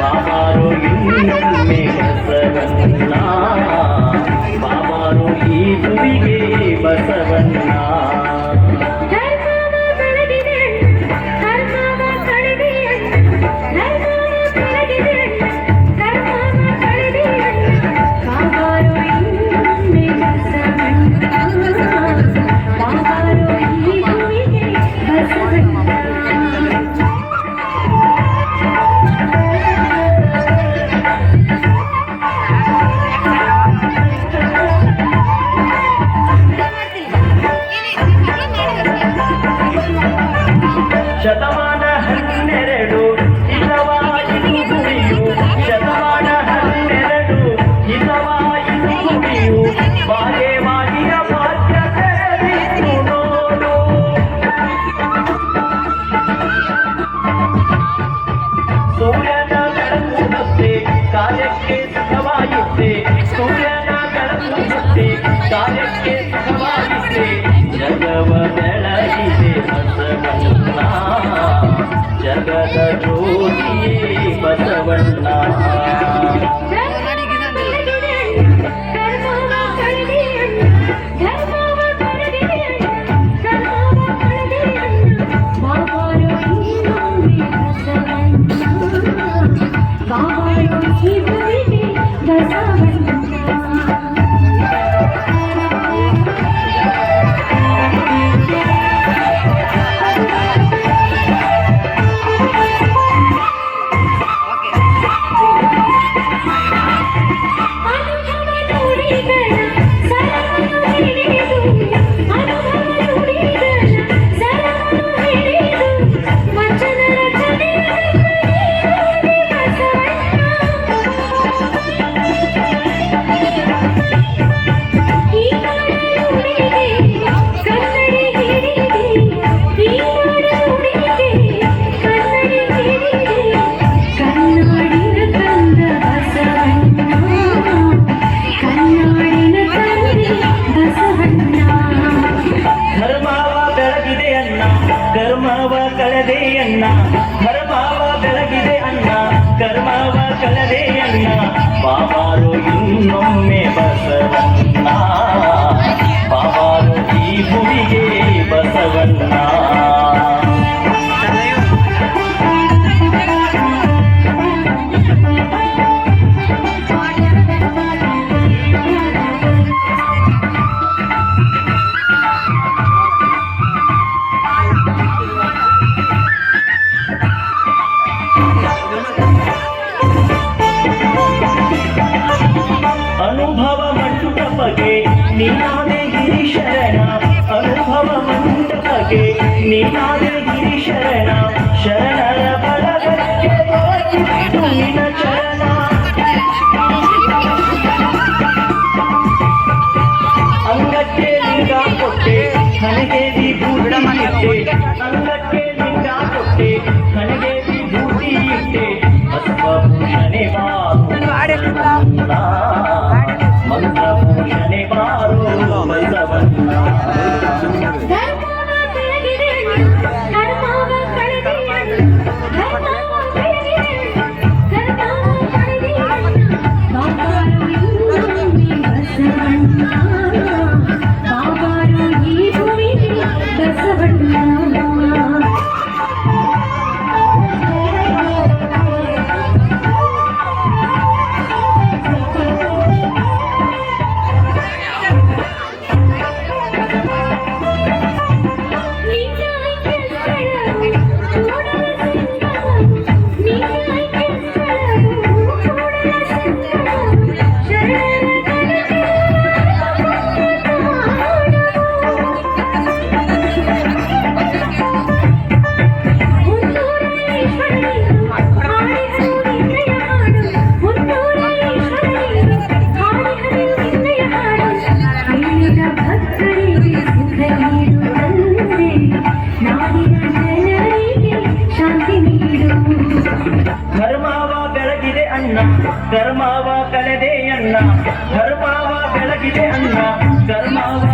ಬಾಬಾರು ಇನ್ನೊಮ್ಮೆ ಬಸವಣ್ಣ ಬಾಬಾರು ಈ ಭೂಮಿಗೆ ಬಸವಣ್ಣ ಶತಮಾನ 12 ಇಲ್ಲವಾಯಿತು ಗುರಿಯು ಶತಮಾನ 12 ಇಲ್ಲವಾಯಿತು ಗುರಿಯು ಬಾಗೇವಾಡಿಯ ಬಾಧ್ಯತೆ ಬಿಟ್ಟು ನೋಡು ಸೂರ್ಯನ ಬೆಳಕು ಮತ್ತೆ ಕಾರ್ಯಕ್ಕೆ ಸುಖವಾಯಿತೆ ಸೂರ್ಯನ ಬೆಳಕು ಮತ್ತೆ ಕಾರ್ಯಕ್ಕೆ ಸುಖವಾಯಿತೆ ಜಗವ ಬೆಳಗಿದೆ ಬಸವಣ್ಣ ಜಗದ ಜ್ಯೋತಿಯೇ ಬಸವಣ್ಣ ಕರ್ಮವ ಕಳೆದೆ ಅಣ್ಣ ಧರ್ಮವ ಬೆಳಗಿದೆ ಅಣ್ಣ ಕರ್ಮವ ಕಳೆದೆ ಅಣ್ಣ ಬಾಬಾರು ಇನ್ನೊಮ್ಮೆ ಬಸವಣ್ಣ ಬಾಬಾರು ಈ ಭೂಮಿಗೆ ಬಸವಣ್ಣ ಅನುಭವ ಮಂಟಪಗೆ ನೀನಾದೆ ಗಿರಿಶರಣ ಅನುಭವ ಮಂಟಪಗೆ ನೀನಾದೆ ಗಿರಿಶರಣ ಶರಣರ ಬಳಗಕ್ಕೆ ದೊರಕಿತು ನಿನ್ನ ಚರಣ ಅಂಗಕ್ಕೆ ಲಿಂಗ ಕೊಟ್ಟೆ ಹಣೆಗೆ ವಿಭೂತಿ ಇಟ್ಟೆ ಅಂಗಕ್ಕೆ ಲಿಂಗ ಕೊಟ್ಟೆ ಹಣೆಗೆ ವಿಭೂತಿ ಇಟ್ಟೆ ಬಸವಭೂಷಣೆ ಮಂತ್ರಭೂಷಣೆ ಬಾರು ಬಸವಣ್ಣ ಧರ್ಮವ ಕಳೆದೆ ಅಣ್ಣ ಧರ್ಮವ ಬೆಳಗಿದೆ ಅಣ್ಣ ಕರ್ಮವ